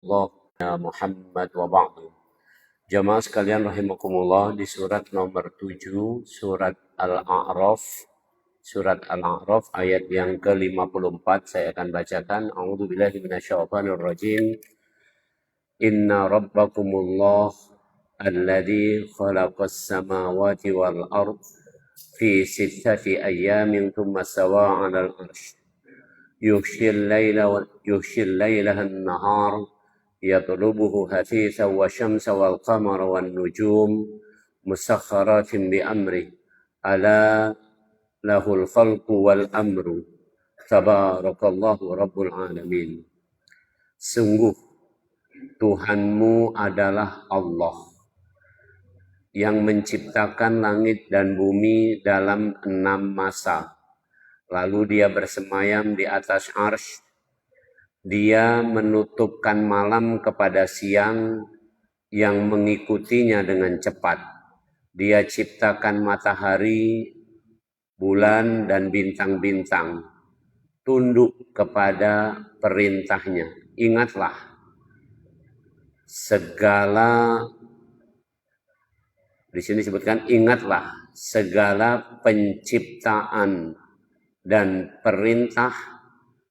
Allah Muhammad wa ba'du. Jamaah sekalian rahimakumullah, di surat nomor 7 surat Al-A'raf, ayat yang ke-54 saya akan bacakan. A'udzubillahi minasyaitonirrajim. Inna rabbakumullah alladzi khalaqas samawati wal ard fi sittati ayyamin thumma stawa 'alal 'arsy yughshil laila an-nahar يطلبه حثيثا والشمس والقمر والنجوم مسخرات بأمره ألا له الخلق والأمر تبارك الله رب العالمين. Sungguh Tuhanmu adalah Allah yang menciptakan langit dan bumi dalam 6 masa. Lalu dia bersemayam di atas arsy. Dia menutupkan malam kepada siang yang mengikutinya dengan cepat. Dia ciptakan matahari, bulan, dan bintang-bintang. Tunduk kepada perintahnya. Ingatlah, di sini disebutkan ingatlah segala penciptaan dan perintah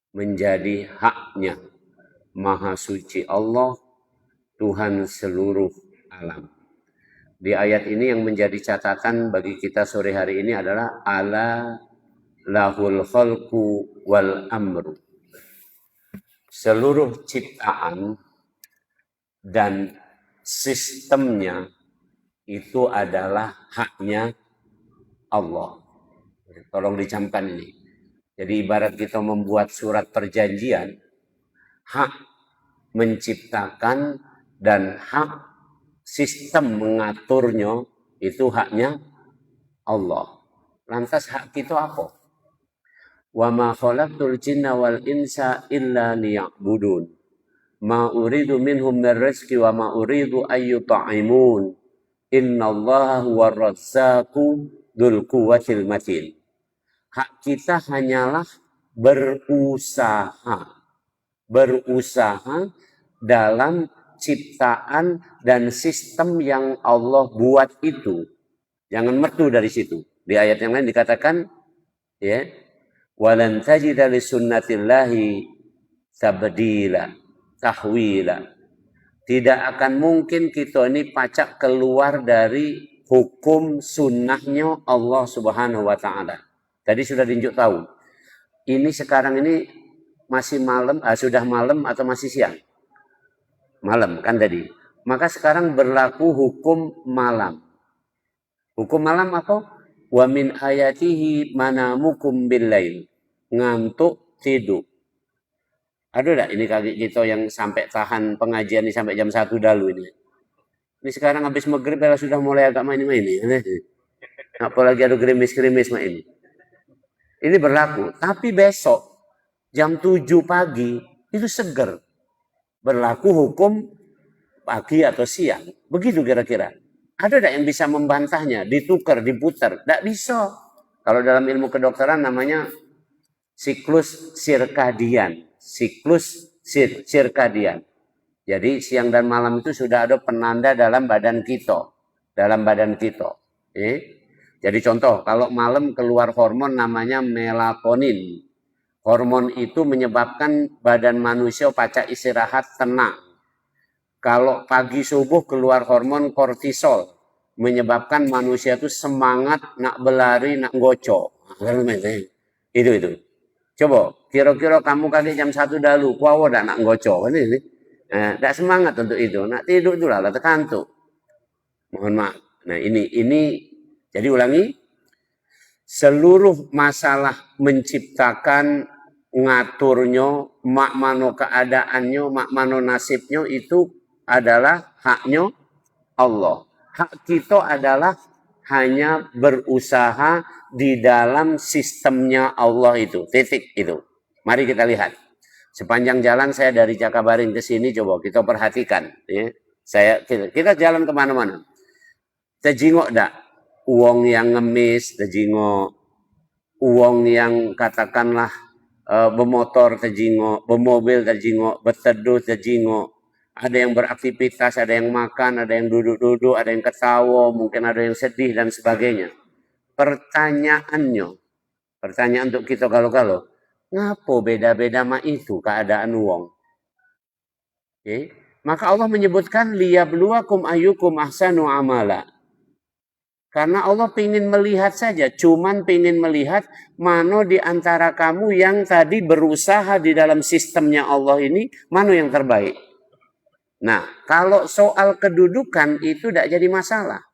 menjadi haknya Maha Suci Allah, Tuhan seluruh alam. Di ayat ini yang menjadi catatan bagi kita sore hari ini adalah ala lahul khalqu wal amru. Seluruh ciptaan dan sistemnya itu adalah haknya Allah. Tolong dicamkan ini. Jadi ibarat kita membuat surat perjanjian, hak menciptakan dan hak sistem mengaturnya itu haknya Allah. Lantas hak kita apa? Wa ma khalaqtul jinna wal insa illa liya'budun. Ma uridu minhum min rizqi wa ma uridu ayyut'imun. Innallaha huwar razzaqu dzul quwwatil matin. Hak kita hanyalah berusaha dalam ciptaan dan sistem yang Allah buat itu. Jangan mertu dari situ. Di ayat yang lain dikatakan, ya, walan tajida li sunnatillahi tabdila, tahwila. Tidak akan mungkin kita ini pacak keluar dari hukum sunnahnya Allah Subhanahu wa ta'ala. Tadi sudah ditunjuk tahu. Ini sekarang ini masih malam, sudah malam atau masih siang? Malam kan tadi. Maka sekarang berlaku hukum malam. Hukum malam apa? Wa min ayatihi manamukum billail. Ngantuk tidur. Ada enggak ini kaki kita yang sampai tahan pengajian ini sampai jam 1 dulu ini? Ini sekarang habis maghrib sudah mulai agak main-main ini. Apalagi ada gerimis-gerimis ini. Ini berlaku. Tapi besok jam 7 pagi itu seger. Berlaku hukum pagi atau siang. Begitu kira-kira. Ada tidak yang bisa membantahnya? Ditukar, diputar? Tidak bisa. Kalau dalam ilmu kedokteran namanya siklus sirkadian. Sirkadian. Jadi siang dan malam itu sudah ada penanda dalam badan kita. Jadi contoh, kalau malam keluar hormon namanya melatonin. Hormon itu menyebabkan badan manusia pacak istirahat tenang. Kalau pagi subuh keluar hormon kortisol, menyebabkan manusia itu semangat, nak berlari, nak gocok. Itu. Coba, kira-kira kamu kali jam 1 dahulu, kuawa dah nak gocok. Ini. Tak semangat untuk itu. Nak tidur itu lah, terkantuk. Mohon maaf. Nah ini jadi ulangi, seluruh masalah menciptakan, ngaturnya, mak mano keadaannya, mak mano nasibnya itu adalah haknya Allah. Hak kita adalah hanya berusaha di dalam sistemnya Allah itu. Titik itu. Mari kita lihat. Sepanjang jalan saya dari Jakabaring ke sini, coba kita perhatikan. Ya. Kita jalan kemana-mana. Terjingok tak? Uang yang ngemis, terjingok. Uang yang katakanlah bermotor terjingok, bermobil terjingok, berteduh terjingok. Ada yang beraktivitas, ada yang makan, ada yang duduk-duduk, ada yang ketawa, mungkin ada yang sedih dan sebagainya. Pertanyaan untuk kita kalau ngapo beda-beda ma itu keadaan wong. Okay? Maka Allah menyebutkan liyabluwakum ayyukum ahsanu amala. Karena Allah ingin melihat saja, cuman ingin melihat mana di antara kamu yang tadi berusaha di dalam sistemnya Allah ini, mana yang terbaik. Nah, kalau soal kedudukan itu tidak jadi masalah.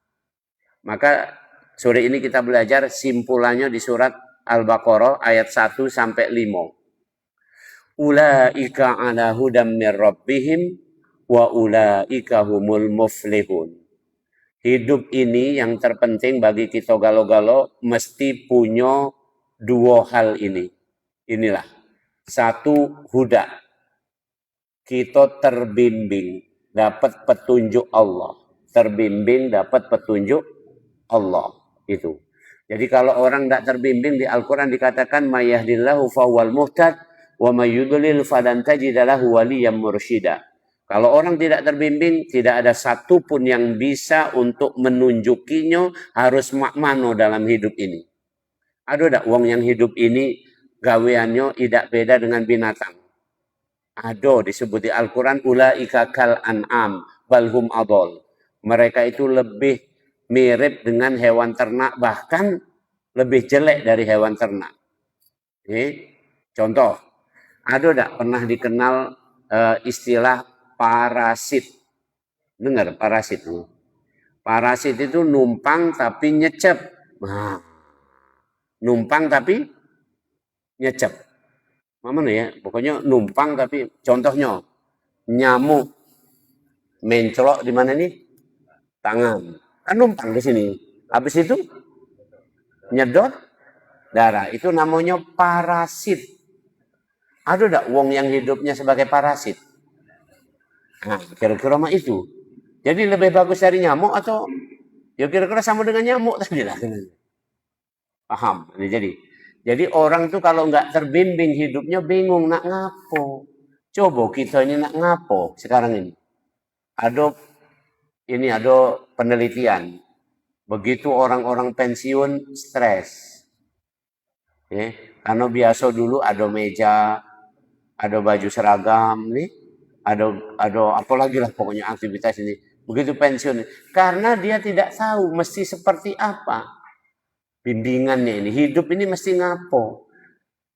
Maka sore ini kita belajar simpulannya di surat Al-Baqarah ayat 1 sampai 5. Ulaika ala hudam mir rabbihim wa ulaika humul muflihun. Hidup ini yang terpenting bagi kita galo-galo mesti punya dua hal ini. Inilah. Satu, huda. Kita terbimbing, dapat petunjuk Allah. Terbimbing, dapat petunjuk Allah. Itu. Jadi kalau orang tidak terbimbing di Al-Quran dikatakan mayahdillahu fawwal muhtad wa mayyudlil falan tajidalahu waliyam mursyida. Kalau orang tidak terbimbing, tidak ada satupun yang bisa untuk menunjukinya harus makmano dalam hidup ini. Ada tak wong yang hidup ini gaweannya tidak beda dengan binatang? Ada disebut di Al-Quran ulaika kal an'am balhum adol. Mereka itu lebih mirip dengan hewan ternak, bahkan lebih jelek dari hewan ternak. Contoh, ada tak pernah dikenal istilah parasit? Dengar parasit? Parasit itu numpang tapi nyecep. Nah, numpang tapi nyecep. Mana ya? Pokoknya numpang tapi contohnya nyamuk mencolok di mana nih? Tangan. Kan numpang di sini. Habis itu nyedot darah. Itu namanya parasit. Ada tak wong yang hidupnya sebagai parasit? Nah, kira-kira mah itu. Jadi lebih bagus dari nyamuk atau ya kira-kira sama dengan nyamuk tadi lah. Paham? Jadi orang tuh kalau nggak terbimbing hidupnya bingung nak ngapo. Coba kita ini nak ngapo sekarang ini. Ada penelitian. Begitu orang-orang pensiun stres. Karena biasa dulu ada meja, ada baju seragam nih. Ada apa lagi lah pokoknya aktivitas ini. Begitu pensiun. Karena dia tidak tahu mesti seperti apa bimbingannya ini. Hidup ini mesti ngapo.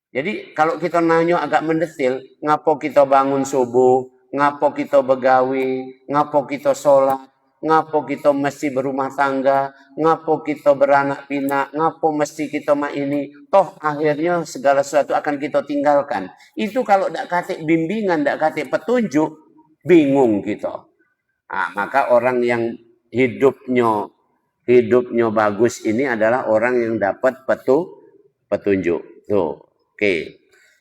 Jadi kalau kita nanya agak mendetil, ngapo kita bangun subuh, ngapo kita begawi, ngapo kita sholat, ngapo kita mesti berumah tangga, ngapo kita beranak pinak, ngapo mesti kita ini. Toh akhirnya segala sesuatu akan kita tinggalkan. Itu kalau tidak katik bimbingan, tidak katik petunjuk, bingung kita. Nah, maka orang yang hidupnya bagus ini adalah orang yang dapat petunjuk. Tuh, oke.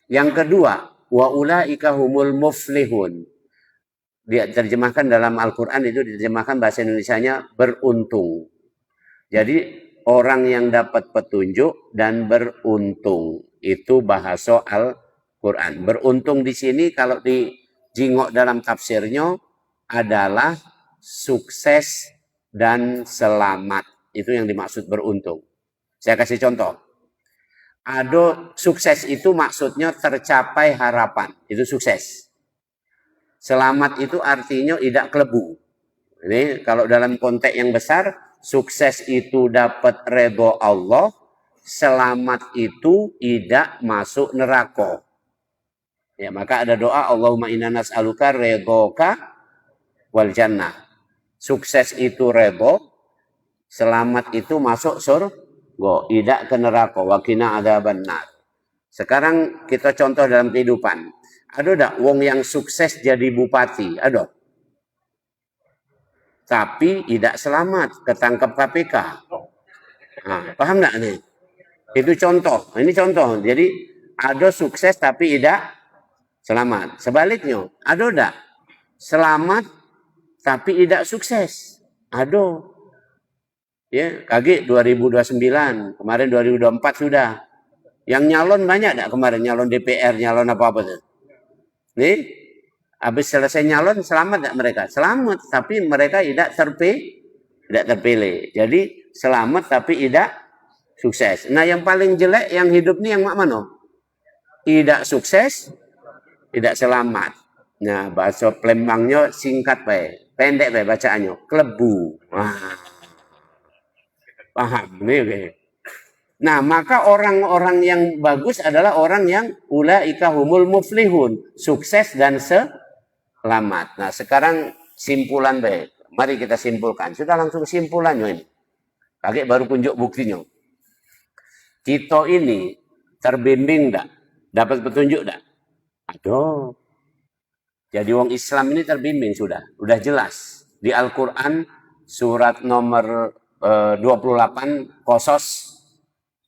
Yang kedua, wa ulaika humul muflihun. Dia terjemahkan dalam Al-Quran itu diterjemahkan bahasa Indonesianya beruntung. Jadi orang yang dapat petunjuk dan beruntung itu bahasa Al-Quran. Beruntung di sini kalau dijingok dalam tafsirnya adalah sukses dan selamat. Itu yang dimaksud beruntung. Saya kasih contoh. Ada sukses itu maksudnya tercapai harapan. Itu sukses. Selamat itu artinya tidak kelebu. Ini kalau dalam konteks yang besar, sukses itu dapat redha Allah, selamat itu tidak masuk neraka. Ya, maka ada doa Allahumma inna nas'aluka redhaka wal jannah. Sukses itu redha, selamat itu masuk surga, tidak ke neraka. Wa qina adzabannar. Sekarang kita contoh dalam kehidupan. Ada tak wong yang sukses jadi bupati? Ada. Tapi tidak selamat, ketangkep KPK. Nah, paham enggak nih? Itu contoh. Ini contoh. Jadi ada sukses tapi tidak selamat. Sebaliknya, ada enggak selamat tapi tidak sukses? Ada. Ya, kaget 2029, kemarin 2024 sudah. Yang nyalon banyak enggak kemarin? Nyalon DPR, nyalon apa-apa tuh? Nih, Habis selesai nyalon, selamat tidak mereka? Selamat, tapi mereka tidak terpilih. Jadi selamat tapi tidak sukses. Nah yang paling jelek yang hidup ini yang mana? Tidak sukses, tidak selamat. Nah bahasa Plembangnya singkat baik, pendek baik bacaannya, klebu. Wah, paham nih. Nah, maka orang-orang yang bagus adalah orang yang ulaika humul muflihun, sukses dan selamat. Nah, sekarang simpulan baik. Mari kita simpulkan. Sudah langsung simpulannya ini. Kakek baru tunjuk buktinya. Kita ini terbimbing enggak? Dapat petunjuk enggak? Aduh. Jadi wong Islam ini terbimbing sudah jelas. Di Al-Qur'an surat nomor 28 Qasas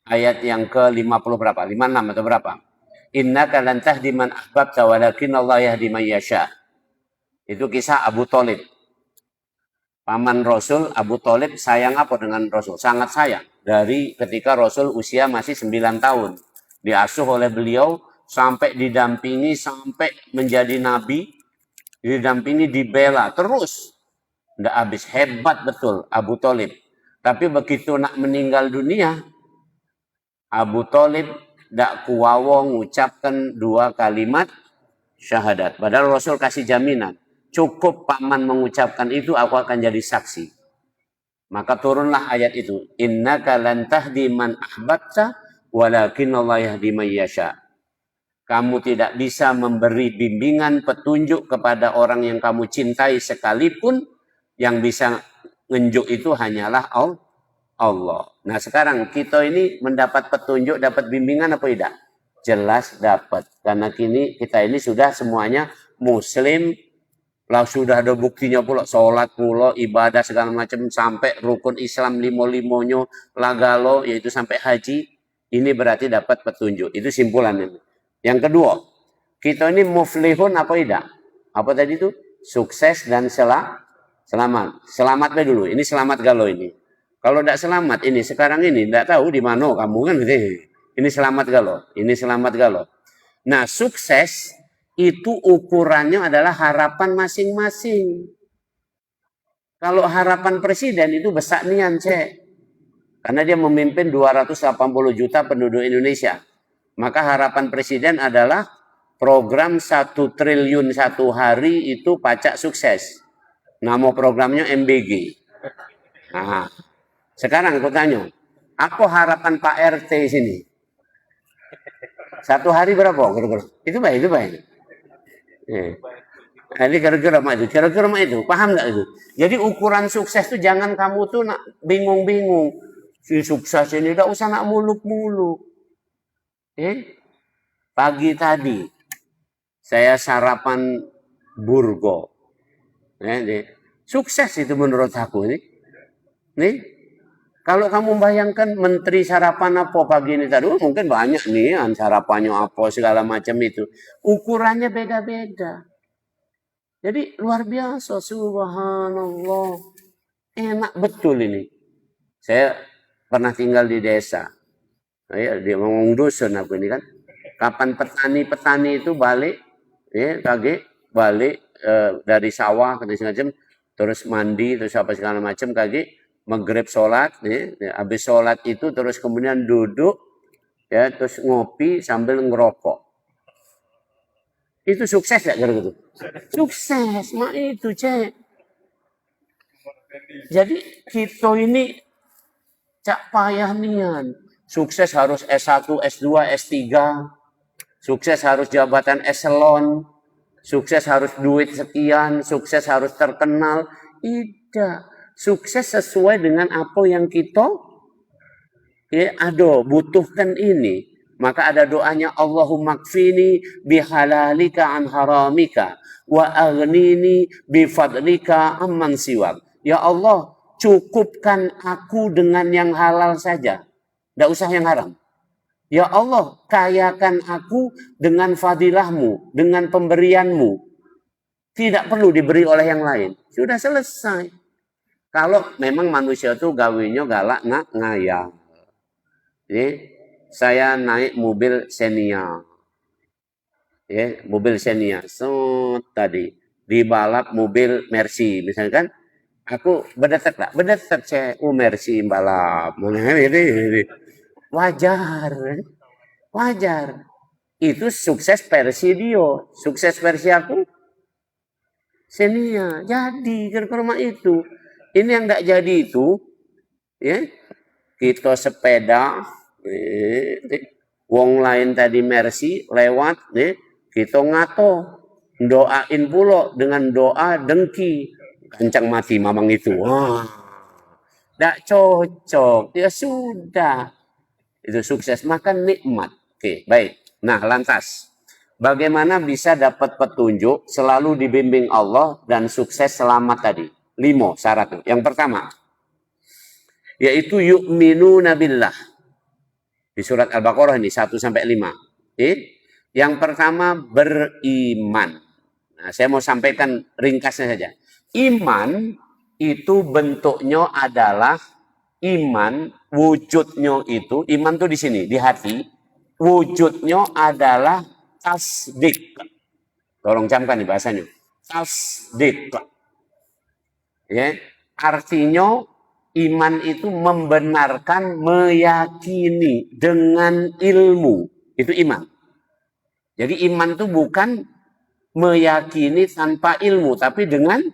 ayat yang ke-50 berapa? 56 atau berapa? Innaka lan tahdi man ahbabta walakin Allah yahdi man yasha. Itu kisah Abu Thalib. Paman Rasul Abu Thalib sayang apa dengan Rasul? Sangat sayang. Dari ketika Rasul usia masih 9 tahun. Diasuh oleh beliau sampai didampingi sampai menjadi nabi. Didampingi dibela terus. Nggak habis, hebat betul Abu Thalib. Tapi begitu nak meninggal dunia, Abu Thalib tidak kuwawo mengucapkan 2 kalimat syahadat. Padahal Rasul kasih jaminan. Cukup paman mengucapkan itu, aku akan jadi saksi. Maka turunlah ayat itu. Innaka lan tahdi man ahbabta walakin Allah yahdi man yasha. Kamu tidak bisa memberi bimbingan petunjuk kepada orang yang kamu cintai sekalipun, yang bisa nunjuk itu hanyalah Allah. Nah sekarang kita ini mendapat petunjuk, dapat bimbingan apa tidak? Jelas dapat. Karena kini kita ini sudah semuanya muslim. Lah sudah ada buktinya pula. Sholat pula, ibadah segala macam. Sampai rukun Islam limo-limonyo, lagalo, yaitu sampai haji. Ini berarti dapat petunjuk. Itu simpulannya. Yang kedua, kita ini muflihun apa tidak? Apa tadi itu? Sukses dan selamat. Selamatnya dulu. Ini selamat galau ini. Kalau tidak selamat ini sekarang ini tidak tahu di mana kamu kan. Ini selamat galau. Ini selamat galau. Nah sukses itu ukurannya adalah harapan masing-masing. Kalau harapan presiden itu besar nian cek. Karena dia memimpin 280 juta penduduk Indonesia. Maka harapan presiden adalah program 1 triliun 1 hari itu pajak sukses. Nama programnya MBG. Nah, sekarang aku tanya, apa harapan Pak RT sini? 1 hari berapa? Itu baik. Jadi kira-kira itu, paham nggak itu? Jadi ukuran sukses itu jangan kamu tuh nak bingung-bingung. Si sukses ini tidak usah nak muluk-muluk. Pagi tadi saya sarapan burgo. Sukses itu menurut aku nih. Kalau kamu bayangkan menteri sarapan apa pagi ini tadi, mungkin banyak nih sarapannya apa segala macam itu. Ukurannya beda-beda. Jadi luar biasa, subhanallah. Enak betul ini. Saya pernah tinggal di desa. Dia ngomong dusun aku ini kan. Kapan petani itu balik, balik dari sawah ke macam, terus mandi, terus apa segala macam maghrib sholat, habis sholat itu terus kemudian duduk, terus ngopi sambil ngerokok. Itu sukses gak gitu? Sukses, mak itu cek. Jadi kita ini cak payah nian. Sukses harus S1, S2, S3. Sukses harus jabatan eselon. Sukses harus duit sekian. Sukses harus terkenal. Tidak. Sukses sesuai dengan apa yang kita butuhkan ini. Maka ada doanya, Allahumma kfini bihalalika an haramika wa aghnini bifadlika amman siwak. Ya Allah, cukupkan aku dengan yang halal saja. Tidak usah yang haram. Ya Allah, kayakan aku dengan fadilahmu, dengan pemberianmu. Tidak perlu diberi oleh yang lain. Sudah selesai. Kalau memang manusia itu gawinya galak ngayal. Jadi, saya naik mobil Xenia. ya, mobil Xenia, tadi dibalap mobil Mercy, misalkan, aku berdetak lah, berdetak saya, Mercy balap, ini, wajar, wajar. Itu sukses versi dia, sukses versi aku, Xenia, jadi ke rumah itu. Ini yang nggak jadi itu, ya, kita sepeda, wong lain tadi Mercy lewat, kita ngato, doain pula dengan doa dengki, kancang mati mamang itu. Wah, tidak cocok, ya sudah, itu sukses makan nikmat. Oke, baik. Nah, lantas bagaimana bisa dapat petunjuk, selalu dibimbing Allah dan sukses selamat tadi? 5 syaratnya. Yang pertama, yaitu yu'minuna billah. Di surat Al-Baqarah ini 1 sampai 5. Yang pertama beriman. Nah, saya mau sampaikan ringkasnya saja. Iman itu bentuknya adalah iman, wujudnya itu, iman tuh di sini, di hati. Wujudnya adalah tasdik. Tolong camkan nih bahasanya. Tasdik. Ya, artinya iman itu membenarkan, meyakini dengan ilmu. Itu iman. Jadi iman itu bukan meyakini tanpa ilmu, tapi dengan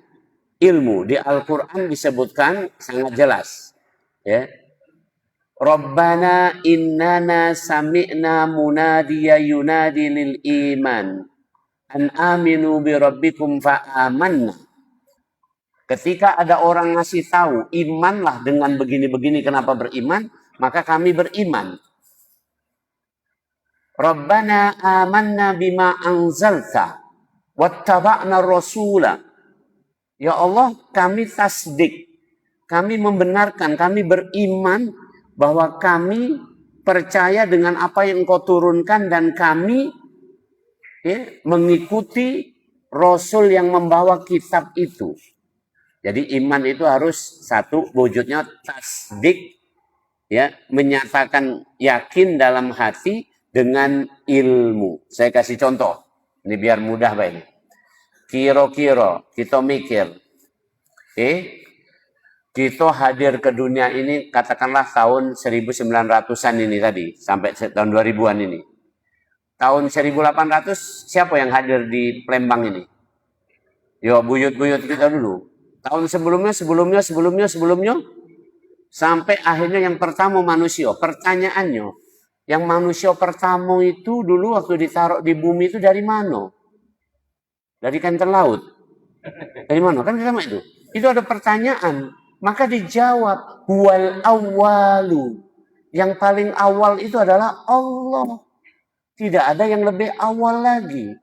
ilmu. Di Al-Quran disebutkan sangat jelas. Ya. Rabbana innana sami'na munadiya yunadi lil iman. An aminu bi rabbikum fa'amanna. Ketika ada orang ngasih tahu, imanlah dengan begini-begini, kenapa beriman? Maka kami beriman. Rabbana amanna bima anzalta wattaba'na rasula. Ya Allah, kami tasdik. Kami membenarkan, kami beriman bahwa kami percaya dengan apa yang Engkau turunkan dan kami mengikuti Rasul yang membawa kitab itu. Jadi iman itu harus satu, wujudnya tasdik, ya, menyatakan yakin dalam hati dengan ilmu. Saya kasih contoh, ini biar mudah Pak ini. Kira-kira kita mikir, kita hadir ke dunia ini katakanlah tahun 1900-an ini tadi, sampai tahun 2000-an ini. Tahun 1800 siapa yang hadir di Palembang ini? Yo, buyut-buyut kita dulu. Tahun sebelumnya, sampai akhirnya yang pertama manusia. Pertanyaannya, yang manusia pertama itu dulu waktu ditaruh di bumi itu dari mana? Dari kantor laut. Dari mana? Kan sama itu. Itu ada pertanyaan. Maka dijawab, huwal awwalu. Yang paling awal itu adalah Allah. Tidak ada yang lebih awal lagi.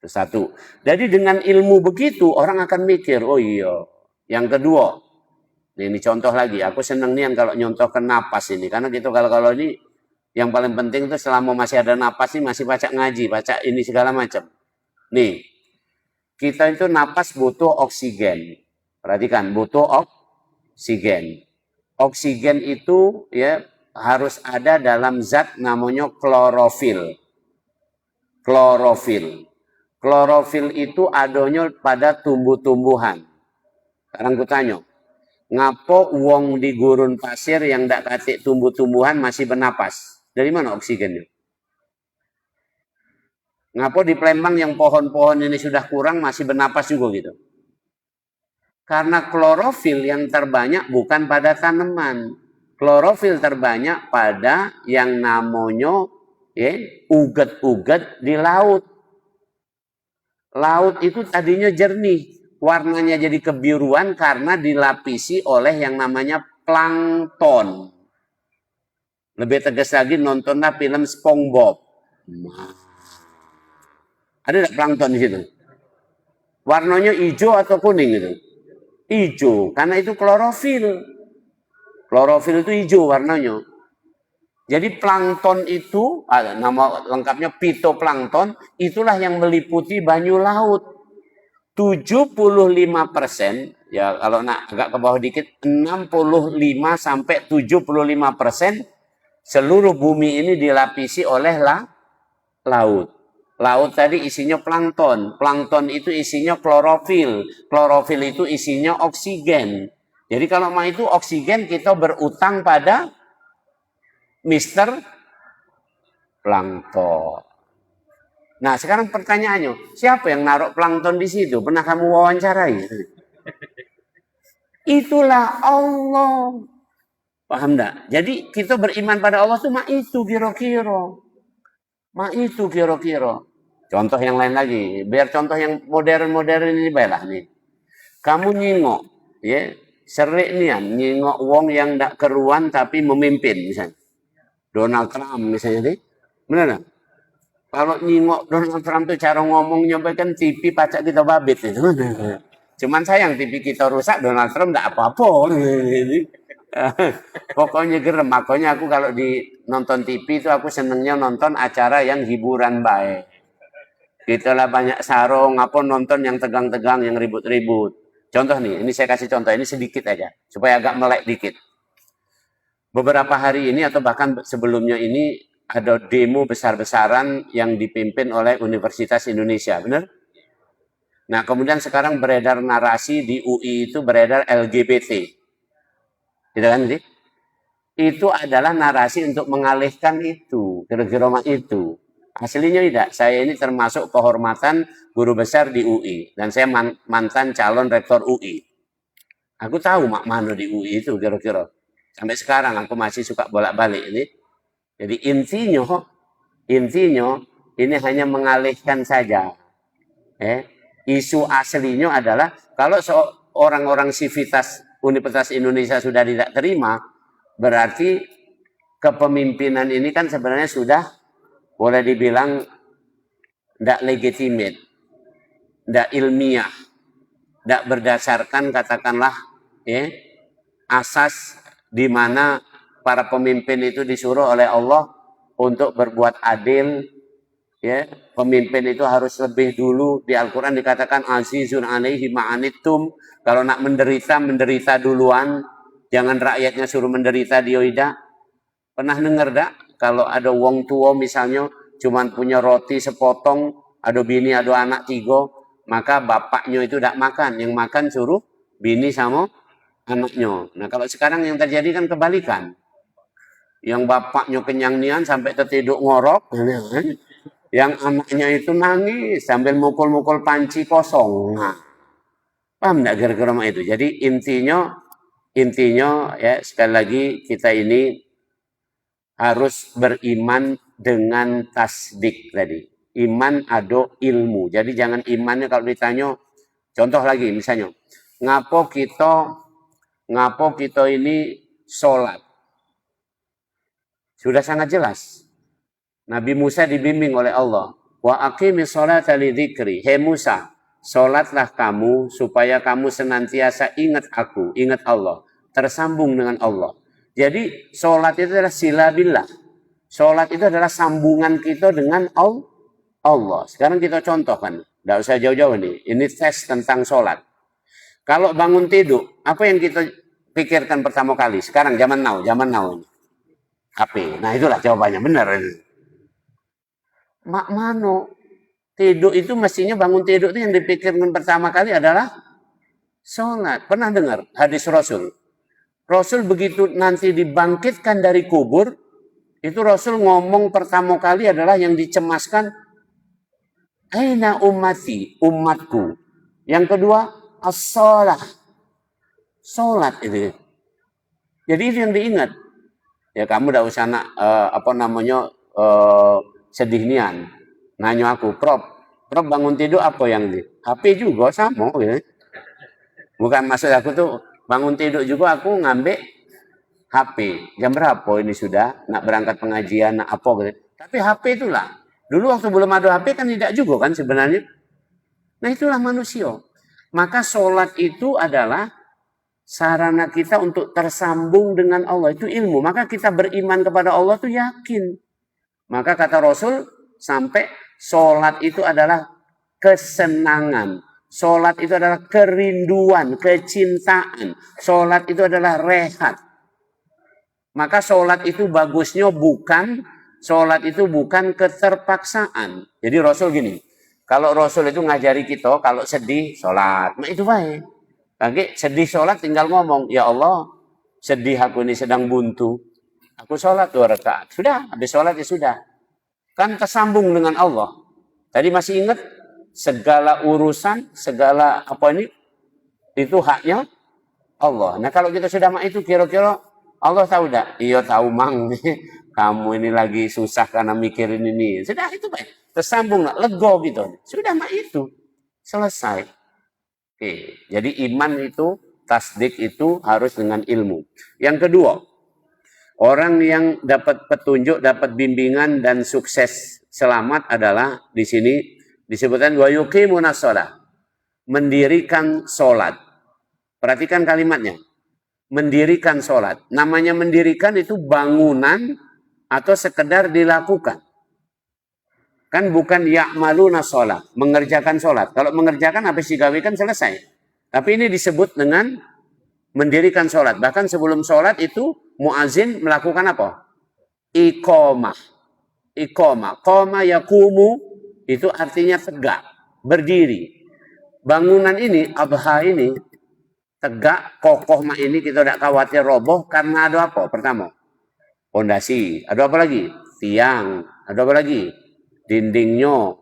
Itu satu. Jadi dengan ilmu begitu, orang akan mikir, oh iya. Yang kedua, ini contoh lagi. Aku senang nih yang kalau nyontohkan napas ini. Karena gitu kalau ini, yang paling penting itu selama masih ada napas ini, masih baca ngaji, baca ini segala macam. Nih, kita itu napas butuh oksigen. Perhatikan, butuh oksigen. Oksigen itu ya harus ada dalam zat namanya klorofil. Klorofil. Klorofil itu adanya pada tumbuh-tumbuhan. Sekarang ku tanya, ngapo wong di gurun pasir yang ndak katik tumbuh-tumbuhan masih bernapas? Dari mana oksigennya? Ngapo di Palembang yang pohon-pohon ini sudah kurang masih bernapas juga gitu? Karena klorofil yang terbanyak bukan pada tanaman. Klorofil terbanyak pada yang namanya uget-uget di laut. Laut itu tadinya jernih. Warnanya jadi kebiruan karena dilapisi oleh yang namanya plankton. Lebih tegas lagi nontonlah film SpongeBob. Ada nggak plankton di situ? Warnanya hijau atau kuning itu? Hijau, karena itu klorofil. Klorofil itu hijau warnanya. Jadi plankton itu, nama lengkapnya pitoplankton, itulah yang meliputi banyu laut. 75%, ya kalau agak ke bawah dikit, 65 sampai 75% seluruh bumi ini dilapisi oleh laut. Laut tadi isinya plankton. Plankton itu isinya klorofil. Klorofil itu isinya oksigen. Jadi kalau mau itu oksigen kita berutang pada Mister Plankton. Nah sekarang pertanyaannya, siapa yang naruh plankton di situ? Pernah kamu wawancarai? Itulah Allah. Paham enggak? Jadi kita beriman pada Allah tuh itu kira-kira. Itu kira-kira. Contoh yang lain lagi. Biar contoh yang modern-modern ini baiklah nih. Kamu nyingok, ya, serik nian nyingok wong yang ndak keruan tapi memimpin misalnya. Donald Trump misalnya deh. Benar enggak? Kalau nyingok Donald Trump tuh cara ngomongnya kan TV pacak kita babit itu. Cuman sayang TV kita rusak, Donald Trump ndak apa-apa. Pokoknya gerem. Makanya aku kalau di nonton TV itu aku senengnya nonton acara yang hiburan baik. Itulah banyak sarung, apa nonton yang tegang-tegang, yang ribut-ribut. Contoh nih, ini saya kasih contoh, ini sedikit aja, supaya agak melek dikit. Beberapa hari ini atau bahkan sebelumnya ini ada demo besar-besaran yang dipimpin oleh Universitas Indonesia, benar? Nah, kemudian sekarang beredar narasi di UI itu beredar LGBT. Gitu kan, sih? Itu adalah narasi untuk mengalihkan itu, kira-kira itu. Aslinya tidak, saya ini termasuk kehormatan guru besar di UI. Dan saya mantan calon rektor UI. Aku tahu mak mana di UI itu kira-kira. Sampai sekarang aku masih suka bolak-balik ini. Jadi intinya ini hanya mengalihkan saja. Isu aslinya adalah kalau orang-orang sivitas Universitas Indonesia sudah tidak terima, berarti kepemimpinan ini kan sebenarnya sudah boleh dibilang tidak legitimate, tidak ilmiah, tidak berdasarkan katakanlah asas di mana para pemimpin itu disuruh oleh Allah untuk berbuat adil. Pemimpin itu harus lebih dulu. Di Al-Quran dikatakan azizun alaihi ma'anittum. Kalau nak menderita duluan. Jangan rakyatnya suruh menderita dia tidak. Pernah dengar tak? Kalau ada wong tua misalnya cuman punya roti sepotong, ada bini, ada anak 3, maka bapaknya itu tidak makan. Yang makan suruh bini sama anaknya. Nah kalau sekarang yang terjadi kan kebalikan. Yang bapaknya kenyang nian sampai tertidur ngorok. Yang anaknya itu nangis sambil mukul-mukul panci kosong. Nah, paham enggak kira-kira itu? Jadi intinya ya sekali lagi kita ini harus beriman dengan tasdik tadi. Iman ado ilmu. Jadi jangan imannya kalau ditanya, contoh lagi misalnya, ngapo kita ini sholat. Sudah sangat jelas. Nabi Musa dibimbing oleh Allah. Wa aqimis sholata li dzikri. Hei Musa, sholatlah kamu supaya kamu senantiasa ingat aku, ingat Allah, tersambung dengan Allah. Jadi sholat itu adalah sila billah. Sholat itu adalah sambungan kita dengan Allah. Sekarang kita contohkan. Tidak usah jauh-jauh nih. Ini tes tentang sholat. Kalau bangun tidur, apa yang kita pikirkan pertama kali? Sekarang zaman now. HP. Nah itulah jawabannya. Benar. Mak mano tidur itu mestinya bangun tidur itu yang dipikirkan pertama kali adalah sholat. Pernah dengar hadis Rasul? Rasul begitu nanti dibangkitkan dari kubur, itu Rasul ngomong pertama kali adalah yang dicemaskan, aina ummati, umatku. Yang kedua, as-sholah. Sholat itu. Jadi itu yang diingat. Ya kamu tidak usah sedih nian. Nanya aku, Prof bangun tidur apa yang di? HP juga sama. Ya. Bukan maksud aku tuh, bangun tidur juga aku ngambil HP. Jam berapa ini sudah? Nak berangkat pengajian, nak apa gitu. Tapi HP itulah. Dulu waktu belum ada HP kan tidak juga kan sebenarnya. Nah itulah manusia. Maka sholat itu adalah sarana kita untuk tersambung dengan Allah. Itu ilmu. Maka kita beriman kepada Allah itu yakin. Maka kata Rasul, sampai sholat itu adalah kesenangan. Sholat itu adalah kerinduan, kecintaan. Sholat itu adalah rehat. Maka sholat itu bagusnya bukan sholat itu bukan keterpaksaan. Jadi Rasul gini, kalau Rasul itu ngajari kita, kalau sedih, sholat. Nah itu baik. Lagi sedih sholat tinggal ngomong, ya Allah, sedih aku ini sedang buntu. Aku sholat 2 rakaat. Sudah, habis sholat ya sudah. Kan tersambung dengan Allah. Tadi masih ingat, segala urusan, segala apa ini, itu haknya Allah. Nah kalau kita sudah mak itu, kira-kira Allah tahu tidak? Iya tahu mang. Kamu ini lagi susah karena mikirin ini. Sudah itu baik. Tersambung lah, lego gitu. Sudah mak itu. Selesai. Oke. Jadi iman itu, tasdik itu harus dengan ilmu. Yang kedua, orang yang dapat petunjuk, dapat bimbingan dan sukses selamat adalah di sini disebutkan wa yuqimuna shalah. Mendirikan sholat. Perhatikan kalimatnya. Mendirikan sholat. Namanya mendirikan itu bangunan atau sekedar dilakukan. Kan bukan ya'maluna sholat. Mengerjakan sholat. Kalau mengerjakan habis digawikan selesai. Tapi ini disebut dengan mendirikan sholat. Bahkan sebelum sholat itu muazin melakukan apa? Iqamah. Iqamah. Qama yakumu itu artinya tegak. Berdiri. Bangunan ini, abha ini, tegak, kokoh mak ini kita tidak khawatir roboh karena ada apa? Pertama, pondasi. Ada apa lagi? Tiang. Ada apa lagi? Dindingnya.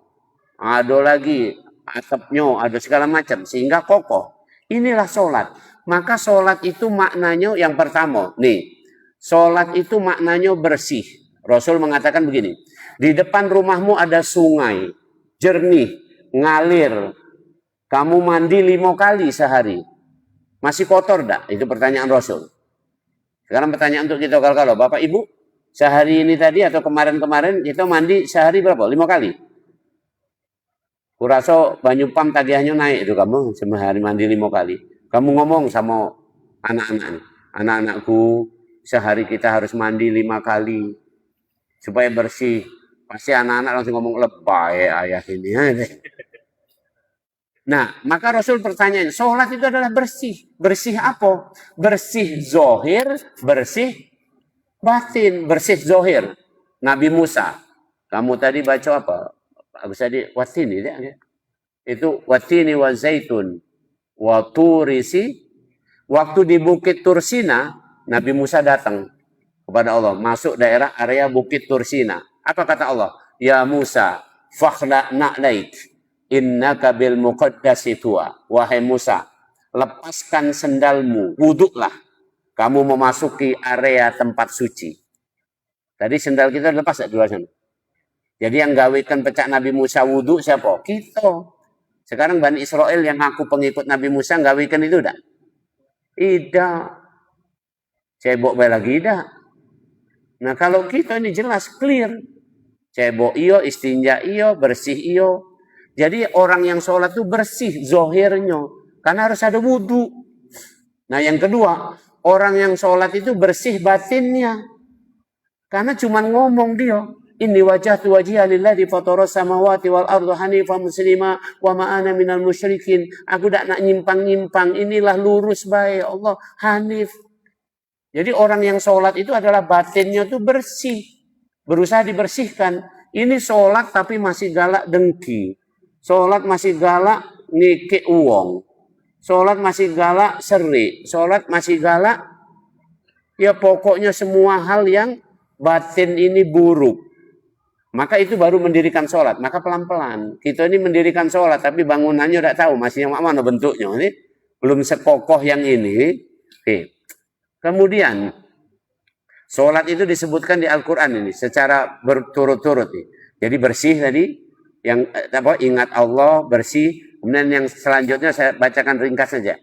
Ada lagi atapnya. Ada segala macam. Sehingga kokoh. Inilah sholat. Maka sholat itu maknanya yang pertama. Nih. Sholat itu maknanya bersih. Rasul mengatakan begini. Di depan rumahmu ada sungai. Jernih. Ngalir. Kamu mandi 5 kali sehari. Masih kotor enggak? Itu pertanyaan Rasul. Sekarang pertanyaan untuk kita kalau Bapak Ibu, sehari ini tadi atau kemarin-kemarin kita mandi sehari berapa? 5 kali. Kurasa banyu pam tagihannya naik itu kamu sehari mandi 5 kali. Kamu ngomong sama anak-anak. Anak-anakku, sehari kita harus mandi 5 kali. Supaya bersih. Pasti anak-anak langsung ngomong lebay ayah ini. Nah, maka Rasul pertanyaan, sholat itu adalah bersih. Bersih apa? Bersih zohir, bersih batin, bersih zohir. Nabi Musa, kamu tadi baca apa? Bisa di watini ya? Itu watini wa zaitun wa turisi. Waktu di Bukit Tursina, Nabi Musa datang kepada Allah, masuk daerah area Bukit Tursina. Apa kata Allah? Ya Musa, fakhla na'laik. Innaka bil muqaddasi tua. Wahai Musa, lepaskan sendalmu, wuduklah. Kamu memasuki area tempat suci. Tadi sendal kita lepas di luar sana. Jadi yang gawekan pecah Nabi Musa wuduk siapa? Kita. Sekarang Bani Israel yang ngaku pengikut Nabi Musa gawekan itu enggak? Tidak. Cebok lagi tidak. Nah kalau kita ini jelas clear. Cebok iyo, istinja iyo, bersih iyo. Jadi orang yang sholat itu bersih zohirnya. Karena harus ada wudhu. Nah yang kedua, orang yang sholat itu bersih batinnya. Karena cuma ngomong dia. Inni wajahtu wajhiya lillazi fataras samawati wal arda hanifan muslima wa ma ana minal musyrikin. Aku tidak nak nyimpang-nyimpang. Inilah lurus baik Allah hanif. Jadi orang yang sholat itu adalah batinnya itu bersih. Berusaha dibersihkan. Ini sholat tapi masih galak dengki. Sholat masih galak ngikik uang. Sholat masih galak seri. Sholat masih galak. Ya pokoknya semua hal yang batin ini buruk. Maka itu baru mendirikan sholat. Maka pelan-pelan. Kita ini mendirikan sholat. Tapi bangunannya udah tahu. Masih yang mana bentuknya. Ini belum sekokoh yang ini. Oke. Kemudian. Sholat itu disebutkan di Al-Quran ini. Secara berturut-turut. Jadi bersih tadi. Yang apa, ingat Allah, bersih. Kemudian yang selanjutnya saya bacakan ringkas saja.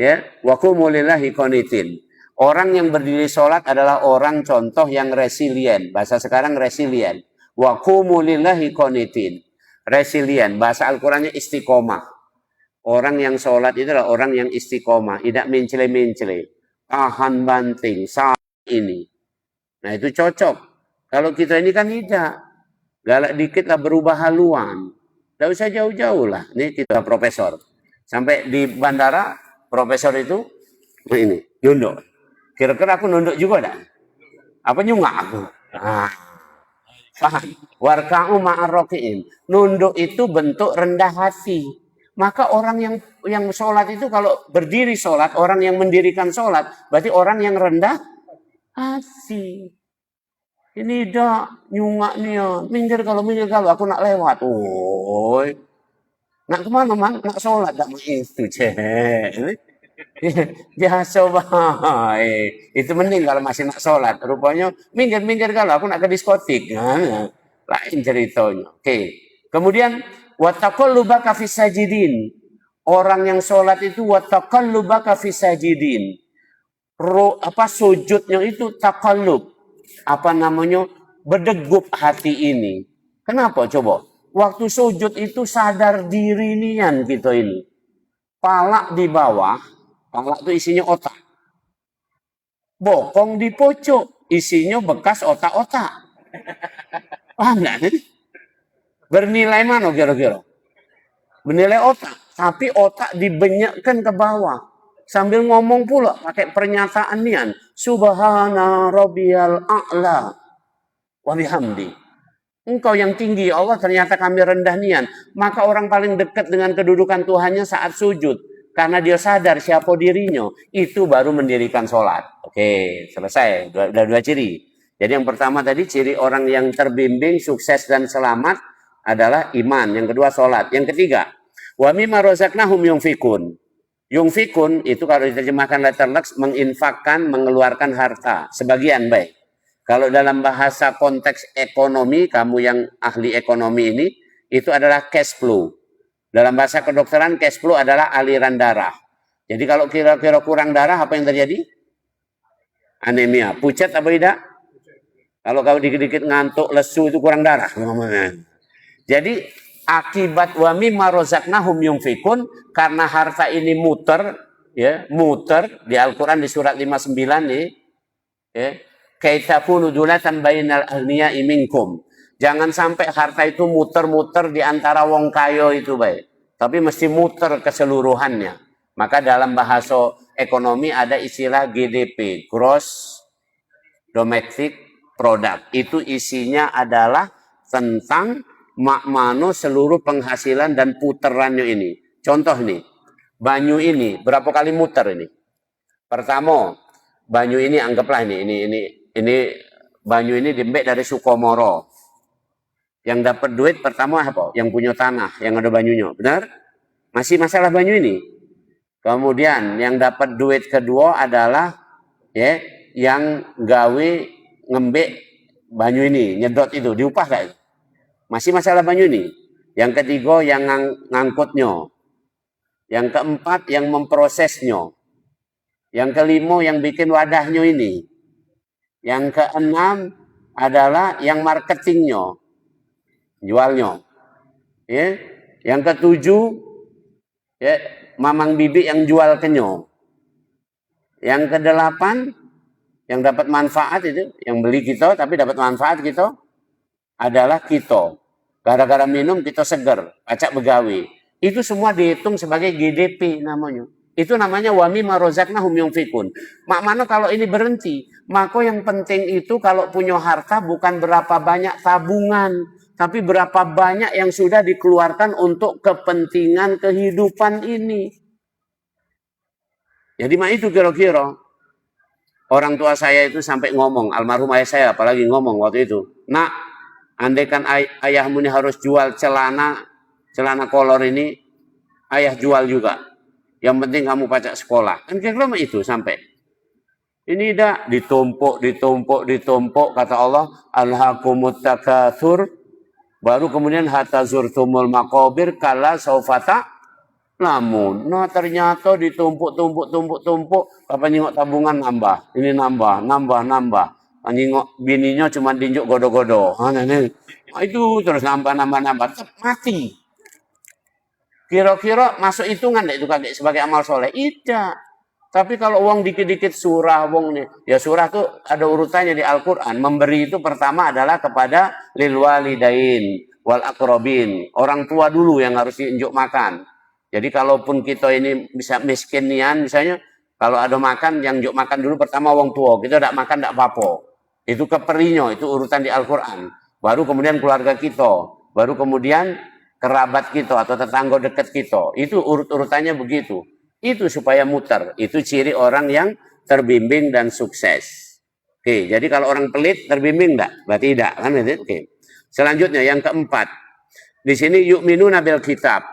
Ya, wa qumu lillahi qanitin. Orang yang berdiri sholat adalah orang contoh yang resilient. Bahasa sekarang resilient. Wa qumu lillahi qanitin. Resilient. Bahasa Al-Qur'annya istiqomah. Orang yang sholat itu adalah orang yang istiqomah, tidak mencele-mencele. Tahan banting saat ini. Nah, itu cocok. Kalau kita ini kan tidak. Galak dikit lah berubah haluan. Tidak usah jauh-jauh lah. Ini kita profesor. Sampai di bandara, profesor itu, nah ini, nunduk. Kira-kira aku nunduk juga dah? Apa nyungak aku? Nah, Paham? Warka'u ma'arroki'in. Nunduk itu bentuk rendah hati. Maka orang yang sholat itu kalau berdiri sholat, orang yang mendirikan sholat, berarti orang yang rendah hati. Ini dah nyungak nih ya. Minggir kalau aku nak lewat. Oi. Nak kemana mang? Nak sholat tak mau itu cek. Biasa baik. Itu mending kalau masih nak sholat. Rupanya minggir kalau aku nak ke diskotik. Nah, lain ceritanya. Oke. Kemudian wataqallubaka fis sajidin. Orang yang sholat itu wataqallubaka fis sajidin. Sujudnya itu takallub. Apa namanya? Berdegup hati ini. Kenapa coba? Waktu sujud itu sadar diri nian kita ini. Palak di bawah, palak itu isinya otak. Bokong di pojok, isinya bekas otak-otak. Paham nggak? Bernilai mana kira-kira? Bernilai otak, tapi otak dibenyekkan ke bawah. Sambil ngomong pula pakai pernyataan nian. Subhana rabbiyal a'la wa bihamdi. Engkau yang tinggi Allah, ternyata kami rendah nian. Maka orang paling dekat dengan kedudukan Tuhannya saat sujud. Karena dia sadar siapa dirinya. Itu baru mendirikan sholat. Oke, selesai. Dua ciri. Jadi yang pertama tadi, ciri orang yang terbimbing, sukses dan selamat adalah iman. Yang kedua sholat. Yang ketiga, wa mimma razaqnahum yunfikun. Yunfikun itu kalau diterjemahkan letterlux, menginfakkan, mengeluarkan harta. Sebagian baik. Kalau dalam bahasa konteks ekonomi, kamu yang ahli ekonomi ini, itu adalah cash flow. Dalam bahasa kedokteran, cash flow adalah aliran darah. Jadi kalau kira-kira kurang darah, apa yang terjadi? Anemia. Pucat apa tidak? Kalau kau dikit-dikit ngantuk, lesu, itu kurang darah. Jadi akibat wa mimma razaqnahum yunfikun, karena harta ini muter, ya, muter di Al-Quran di surat 59 nih, ya. Kaitakunu dulatan bainal aghniya'i minkum. Jangan sampai harta itu muter-muter di antara wong kayo itu baik. Tapi mesti muter keseluruhannya. Maka dalam bahasa ekonomi ada istilah GDP, Gross Domestic Product. Itu isinya adalah tentang makmano seluruh penghasilan dan puterannya ini. Contoh nih, banyu ini berapa kali muter ini? Pertama, banyu ini anggaplah ini banyu ini diembek dari Sukomoro. Yang dapat duit pertama apa? Yang punya tanah, yang ada banyunya. Benar? Masih masalah banyu ini. Kemudian yang dapat duit kedua adalah ya, yang gawe ngembek banyu ini, nyedot itu, diupah gak? Masih masalah banyu ini. Yang ketiga yang ngangkutnya. Yang keempat yang memprosesnya. Yang kelima yang bikin wadahnya ini. Yang keenam adalah yang marketingnya, jualnya. Ya. Yang ketujuh, ya, mamang bibi yang jual kenyo. Yang kedelapan, yang dapat manfaat itu, yang beli kita tapi dapat manfaat kita, adalah kita. Gara-gara minum kita seger, pacak begawi. Itu semua dihitung sebagai GDP namanya. Itu namanya wa mimma razaqnahum yunfikun. Maknanya kalau ini berhenti, maka yang penting itu kalau punya harta bukan berapa banyak tabungan, tapi berapa banyak yang sudah dikeluarkan untuk kepentingan kehidupan ini. Jadi itu kira-kira orang tua saya itu sampai ngomong, almarhum ayah saya apalagi ngomong waktu itu, nak, andaikan ayahmu ini harus jual celana kolor ini, ayah jual juga. Yang penting kamu pacak sekolah. Kan kira-kira itu sampai. Ini dah ditumpuk, kata Allah, alhaqumut takatsur. Baru kemudian hatta zurtumul maqabir kala saufata lamun. Nah ternyata ditumpuk. Apa nyingok tabungan nambah. Ini nambah. Nyingok bininya cuma dinjuk godo-godo. Itu terus nambah. Tetap mati. Kira-kira masuk hitungan itu kakek sebagai amal soleh? Tidak. Tapi kalau uang dikit-dikit surah, uang nih, ya surah tuh ada urutannya di Al-Quran. Memberi itu pertama adalah kepada lil walidain wal aqrabin. Orang tua dulu yang harus diunjuk makan. Jadi kalaupun kita ini bisa miskin nian, misalnya kalau ada makan, yang unjuk makan dulu pertama orang tua. Kita tidak makan tidak apa-apa. Itu keperinya, itu urutan di Al-Quran. baru kemudian keluarga kita, baru kemudian kerabat kita atau tetangga dekat kita. Itu urut-urutannya begitu. Itu supaya muter. Itu ciri orang yang terbimbing dan sukses. Oke, jadi kalau orang pelit terbimbing enggak? Berarti tidak, kan? Oke. Selanjutnya yang keempat. Di sini yu'minuna bil kitab,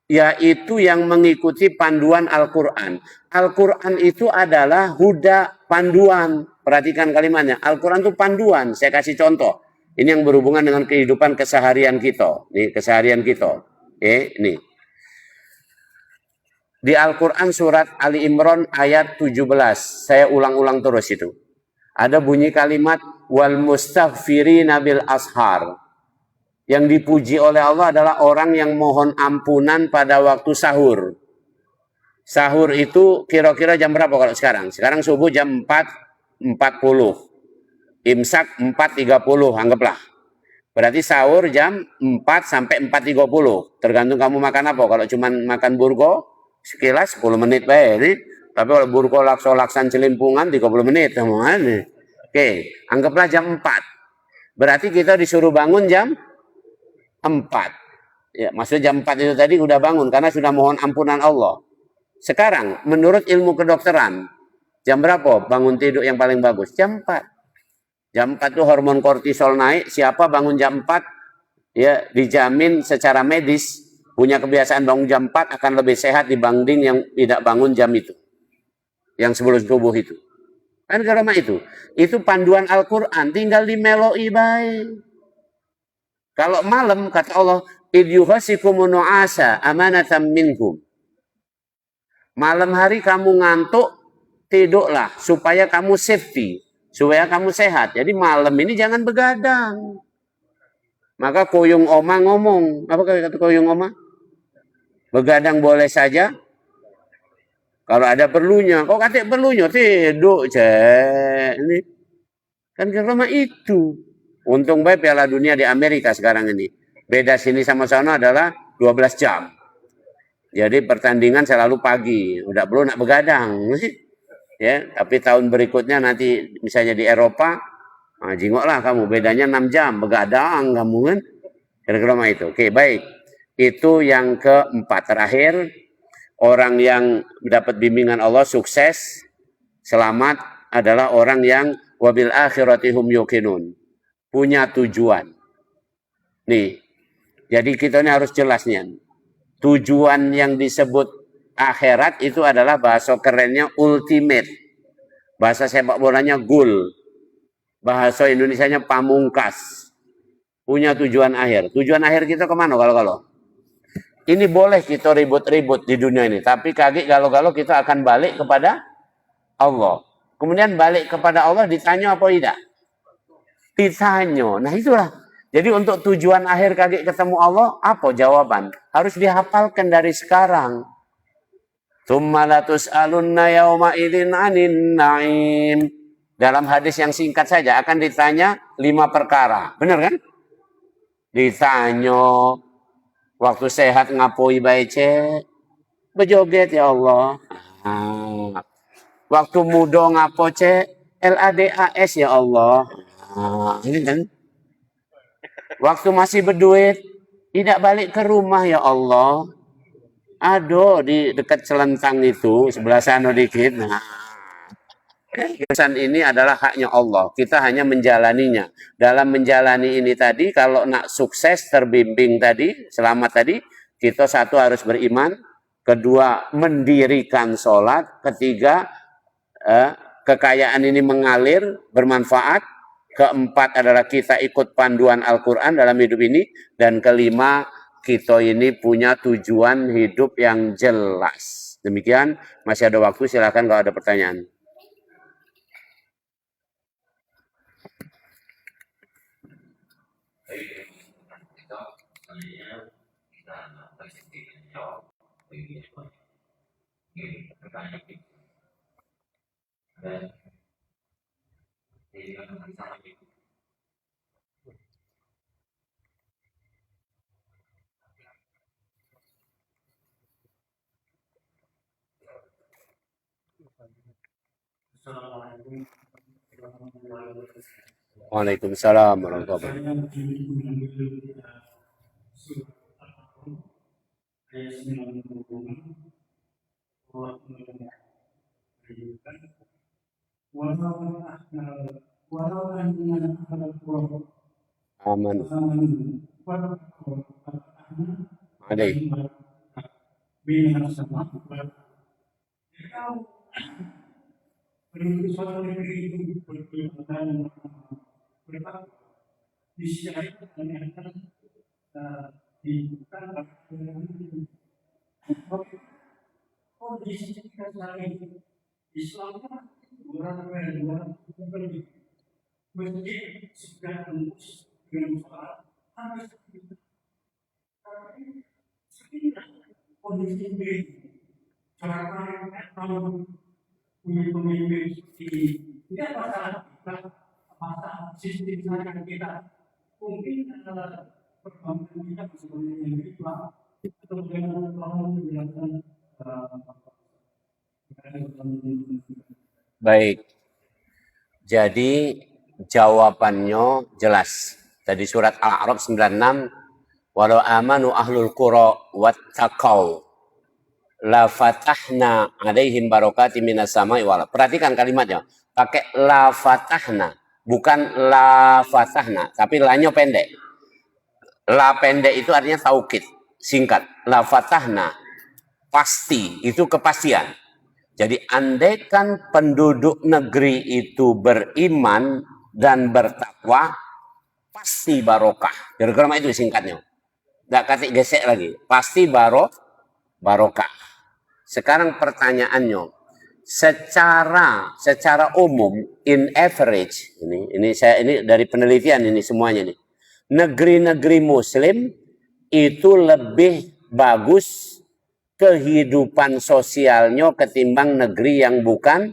yaitu yang mengikuti panduan Al-Quran. Al-Quran itu adalah huda, panduan. Perhatikan kalimatnya. Al-Quran itu panduan. Saya kasih contoh. Ini yang berhubungan dengan kehidupan keseharian kita. Nih, keseharian kita. Nih. Di Al-Quran surat Ali Imran ayat 17. Saya ulang-ulang terus itu. Ada bunyi kalimat wal mustaghfirina bil ashar. Yang dipuji oleh Allah adalah orang yang mohon ampunan pada waktu sahur. Sahur itu kira-kira jam berapa kalau sekarang? Sekarang subuh jam 4.40. Imsak 4.30, anggaplah. Berarti sahur jam 4 sampai 4.30. Tergantung kamu makan apa. Kalau cuma makan burgo, sekilas 10 menit baik. Tapi kalau burgo laksan celimpungan 30 menit. Oke, anggaplah jam 4. Berarti kita disuruh bangun jam 4. Ya, maksudnya jam 4 itu tadi udah bangun karena sudah mohon ampunan Allah. Sekarang, menurut ilmu kedokteran, jam berapa bangun tidur yang paling bagus? Jam 4. Jam 4 itu hormon kortisol naik. Siapa bangun jam 4, ya dijamin secara medis punya kebiasaan bangun jam 4 akan lebih sehat dibanding yang tidak bangun jam itu. Yang sebelum subuh itu. Kan karena itu. Itu panduan Al-Quran. Tinggal dimeloi baik. Kalau malam, kata Allah, idyuhasikumun nu'asa amanatan minkum. Malam hari kamu ngantuk, tidurlah supaya kamu safety, supaya kamu sehat. Jadi malam ini jangan begadang. Maka Koyung Oma ngomong, apa kata Koyung Oma? Begadang boleh saja. Kalau ada perlunya, kok kata perlunya tidur, cek. Ini kan karena itu. Untung baik Piala Dunia di Amerika sekarang ini. Beda sini sama sana adalah 12 jam. Jadi pertandingan selalu pagi. Udah perlu nak begadang. Ya, tapi tahun berikutnya nanti misalnya di Eropa, nah, jingoklah kamu. Bedanya 6 jam. Begadang kamu kan. Kira-kira itu. Oke, baik. Itu yang keempat. Terakhir, orang yang mendapat bimbingan Allah sukses, selamat adalah orang yang wabil akhirati hum yuqinun. Punya tujuan. Nih, jadi kita ini harus jelasnya. Tujuan yang disebut akhirat itu adalah bahasa kerennya ultimate. Bahasa sepak bolanya goal. Bahasa Indonesianya pamungkas. Punya tujuan akhir. Tujuan akhir kita kemana kalau? Ini boleh kita ribut-ribut di dunia ini. Tapi kaget kalau kita akan balik kepada Allah. Kemudian balik kepada Allah ditanya apa tidak? Ditanya. Nah itulah. Jadi untuk tujuan akhir kaki ketemu Allah, apa jawaban? Harus dihafalkan dari sekarang. Tsumma latus'alunna yauma idzin 'anin na'im. Dalam hadis yang singkat saja akan ditanya 5 perkara. Benar kan? Ditanya waktu sehat ngapoi bae cek? Bejoget ya Allah. Waktu muda ngapo cek? LADAS ya Allah. Ini kan? Waktu masih berduit, tidak balik ke rumah ya Allah. Aduh, di dekat Celentang itu, sebelah sana dikit. Nah, keputusan ini adalah haknya Allah. Kita hanya menjalaninya. Dalam menjalani ini tadi, kalau nak sukses, terbimbing tadi, selamat tadi, kita satu harus beriman. Kedua, mendirikan sholat. Ketiga, kekayaan ini mengalir, bermanfaat. Keempat adalah kita ikut panduan Al-Quran dalam hidup ini. Dan kelima, kita ini punya tujuan hidup yang jelas. Demikian, masih ada waktu, silakan kalau ada pertanyaan. Assalamualaikum warahmatullahi wabarakatuh. Waalaikumsalam warahmatullahi wabarakatuh. Saya mengambil surat Al-Baqarah ayat 96 Allah mengajukan walau walau anna al-Qur'an Aman. walau Alaih. bina sama kalau penduduk suatu negeri itu berpenghasilan berapa disyariatkan akan dibuka kondisi kita sekarang ini Islam kan orang masjid sudah tembus dengan sholat harus kondisi ini cara kalau punya pemimpin seperti tidak masalah sistem masyarakat kita mungkin perkembangan kita sebenarnya yang Islam atau dengan menjalankan Baik. Jadi jawabannya jelas. Tadi surat Al-A'raf 96, walau amanu ahlul qura wattaqau la fatahna alaihim barokati minas samai wal. Perhatikan kalimatnya. Pakai la fatahna, bukan la fatahna, tapi la-nya pendek. La pendek itu artinya taukid, singkat. La fatahna, pasti, itu kepastian. Jadi andaikan penduduk negeri itu beriman dan bertakwa, pasti barokah. Kira-kira itu singkatnya. Nggak kasih gesek lagi. Pasti barokah. Sekarang pertanyaannya, secara umum, in average, ini dari penelitian ini semuanya nih. Negeri-negeri Muslim itu lebih bagus kehidupan sosialnya ketimbang negeri yang bukan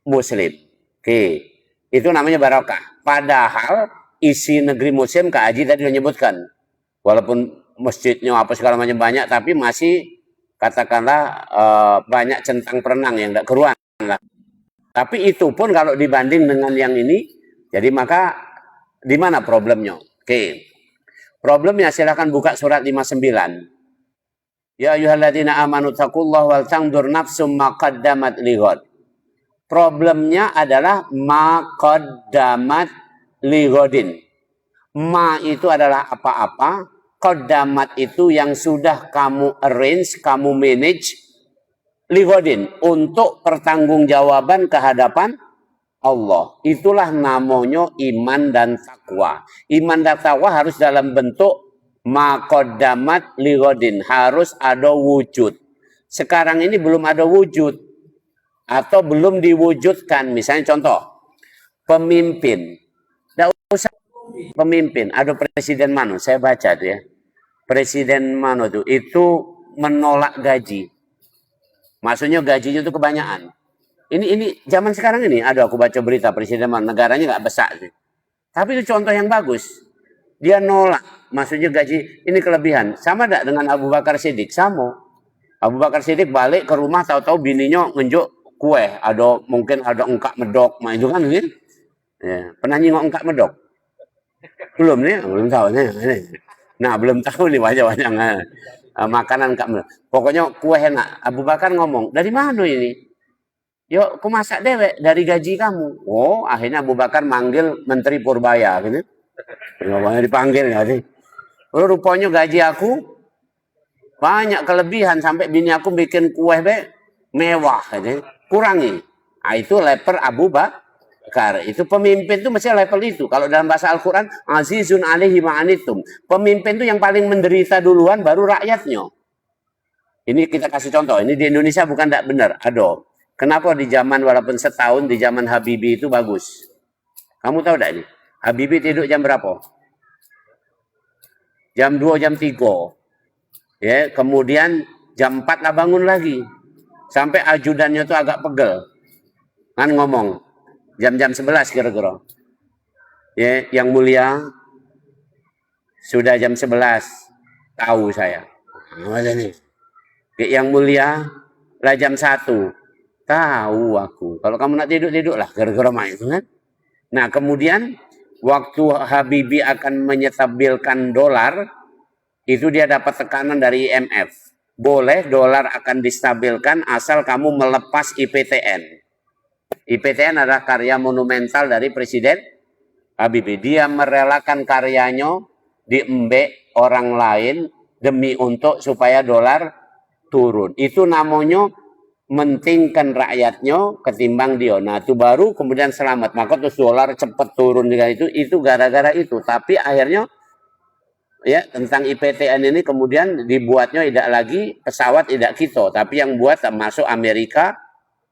Muslim. Oke, itu namanya barokah. Padahal isi negeri Muslim Kak Haji tadi menyebutkan, walaupun masjidnya apa segala macam banyak, tapi masih katakanlah banyak centang perenang yang tidak keruan lah. Tapi itu pun kalau dibanding dengan yang ini, jadi maka di mana problemnya? Oke, problemnya silahkan buka surat 59. Ya ayyuhalladzina amanu taqullaha wal tanzur nafsum ma qaddamat lighad. Problemnya adalah ma qaddamat lighadin. Ma itu adalah apa-apa, qaddamat itu yang sudah kamu arrange, kamu manage lighadin untuk pertanggungjawaban kehadapan Allah. Itulah namanya iman dan takwa. Iman dan takwa harus dalam bentuk maqaddamat lighadin, harus ada wujud. Sekarang ini belum ada wujud atau belum diwujudkan. Misalnya contoh, pemimpin. Tidak usah pemimpin, ada presiden mana? Saya baca tuh ya. Presiden mana tuh? Itu menolak gaji. Maksudnya gajinya itu kebanyakan. Ini zaman sekarang ini ada aku baca berita presiden mana, negaranya nggak besar sih. Tapi itu contoh yang bagus. Dia nolak, maksudnya gaji ini kelebihan. Sama tidak dengan Abu Bakar Siddiq? Sama. Abu Bakar Siddiq balik ke rumah, tahu-tahu bininya ngunjuk kue. Mungkin ada engkak medok, itu kan gitu. Ya. Pernah nyingok engkak medok? Belum nih, belum tahu nih. Nah, belum tahu nih banyak-banyak makanan engkak medok. Pokoknya kue enak. Abu Bakar ngomong, dari mana ini? Yuk, aku masak dewek dari gaji kamu. Oh, akhirnya Abu Bakar manggil Menteri Purbaya, gitu. Nggak dipanggil nggak sih? Oh, rupanya gaji aku banyak kelebihan sampai bini aku bikin kue mewah, gitu. Kurangi. Nah, itu level Abu Bakar. Itu pemimpin itu mesti level itu. Kalau dalam bahasa Al-Quran, azizun alaihi ma'anitum. Pemimpin itu yang paling menderita duluan, baru rakyatnya. Ini kita kasih contoh. Ini di Indonesia bukan tidak benar. Ada. Kenapa di zaman walaupun setahun di zaman Habibie itu bagus? Kamu tahu tidak ini? Habibie tidur jam berapa? Jam 2, jam 3. Ya, kemudian jam 4 lah bangun lagi. Sampai ajudannya tuh agak pegel. Kan ngomong. Jam-jam 11 kira-kira. Ya, yang mulia sudah jam 11. Tahu saya. Nah, nih. Yang mulia lah jam 1. Tahu aku. Kalau kamu nak tidur, tidurlah. Kira-kira main itu kan. Nah, kemudian waktu Habibie akan menyetabilkan dolar, itu dia dapat tekanan dari IMF. Boleh dolar akan distabilkan asal kamu melepas IPTN. IPTN adalah karya monumental dari Presiden Habibie. Dia merelakan karyanya diembek orang lain demi untuk supaya dolar turun. Itu namanya mentingkan rakyatnya ketimbang dia. Nah itu baru kemudian selamat. Maka terus dolar cepat turun dengan itu gara-gara itu. Tapi akhirnya ya tentang IPTN ini kemudian dibuatnya tidak lagi pesawat tidak kita, tapi yang buat termasuk Amerika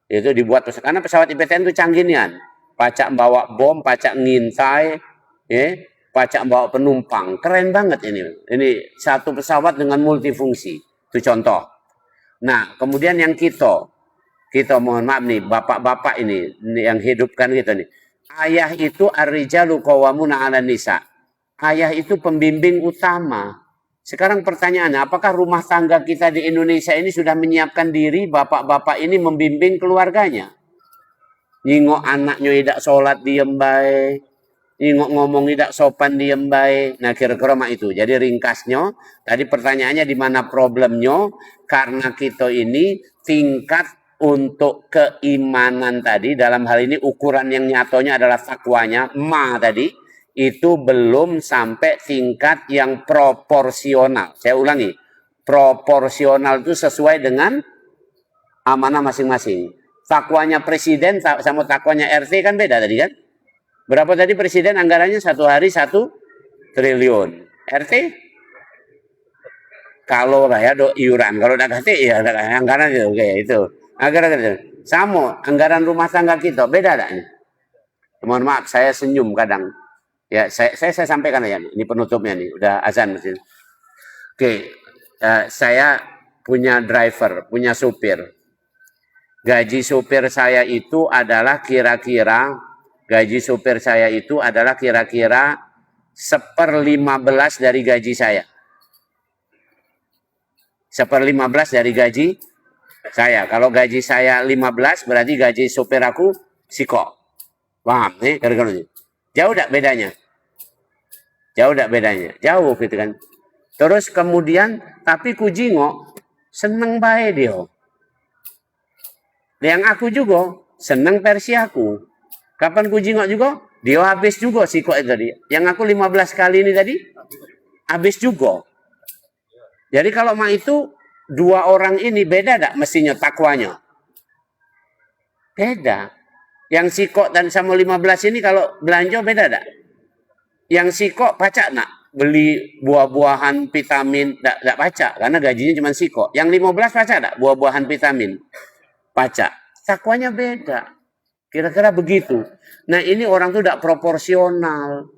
itu dibuat karena pesawat IPTN itu canggihan. Pacak bawa bom, pacak ngintai, ya, pacak bawa penumpang. Keren banget ini. Ini satu pesawat dengan multifungsi. Itu contoh. Nah, kemudian yang kita mohon maaf nih, bapak-bapak ini yang hidupkan kita nih. Ayah itu ar-rijalu qawwamuna 'alan nisa. Ayah itu pembimbing utama. Sekarang pertanyaannya, apakah rumah tangga kita di Indonesia ini sudah menyiapkan diri bapak-bapak ini membimbing keluarganya? Nyingok anaknya tidak sholat diem baik, nyingok ngomong tidak sopan diem baik. Nah kira-kira mak itu. Jadi ringkasnya, tadi pertanyaannya di mana problemnya? Karena kita ini tingkat untuk keimanan tadi, dalam hal ini ukuran yang nyatonya adalah takwanya, tadi, itu belum sampai tingkat yang proporsional. Saya ulangi, proporsional itu sesuai dengan amanah masing-masing. Takwanya presiden sama takwanya RT kan beda tadi kan? Berapa tadi presiden anggarannya satu hari 1 triliun. RT? Kalau ya iuran, kalau udah RT ya anggaran itu kayak itu. Anggaran itu. Sama anggaran rumah tangga kita beda tak? Mohon maaf saya senyum kadang. Ya saya sampaikan aja nih. Ini penutupnya nih, udah azan mesin. Oke, saya punya driver, punya supir. Gaji supir saya itu adalah kira-kira 1/15 dari gaji saya. 1/15 dari gaji saya. Kalau gaji saya 15 berarti gaji supir aku siko. Paham nih? Jauh tak bedanya? Jauh gitu kan. Terus kemudian tapi kujingo seneng baik dia. Yang aku juga seneng versi aku. Kapan ku jingok juga? Dia habis juga siko itu tadi. Yang aku 15 kali ini tadi habis juga. Jadi kalau mak itu dua orang ini beda tak mestinya takwanya? Beda. Yang siko dan sama 15 ini kalau belanja beda tak? Yang siko pacak nak beli buah-buahan vitamin tak pacak karena gajinya cuma siko. Yang 15 pacak tak buah-buahan vitamin? Pacak. Takwanya beda. Kira-kira begitu. Nah ini orang tuh tidak proporsional.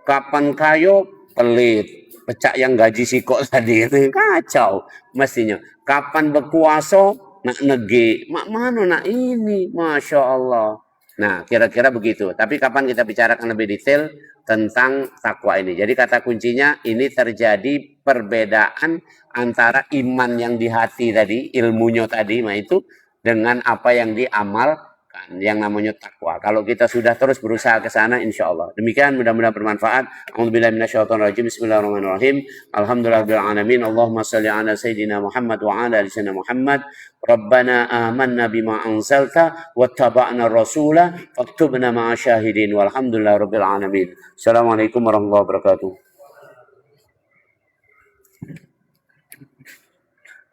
Kapan kayo pelit. Pecak yang gaji sikok tadi. Itu kacau mestinya. Kapan berkuasa nak nege. Mak mana nak ini. Masya Allah. Nah kira-kira begitu. Tapi kapan kita bicarakan lebih detail tentang takwa ini. Jadi kata kuncinya ini terjadi perbedaan antara iman yang di hati tadi, ilmunya tadi, nah itu dengan apa yang diamalkan, yang namanya takwa. Kalau kita sudah terus berusaha ke sana, insya Allah. Demikian mudah-mudahan bermanfaat. A'udzubillahi minasyaitonirrajim. Bismillahirrahmanirrahim. Alhamdulillahirabbil alamin. Allahumma shalli ala sayyidina Muhammad wa ala ali sayyidina Muhammad. Rabbana amanna bima anzalta wattaba'na rasula faktubna ma'a syahidin walhamdulillahirabbil alamin. Assalamualaikum warahmatullahi wabarakatuh.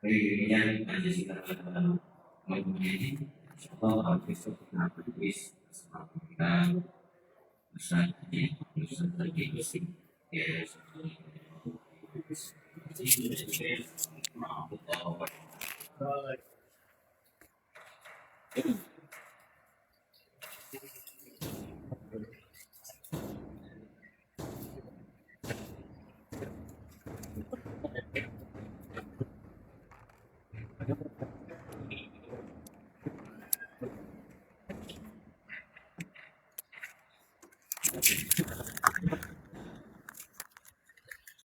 Kemudian Pancasila menjadi contoh besok nampakis kita besar di musim ya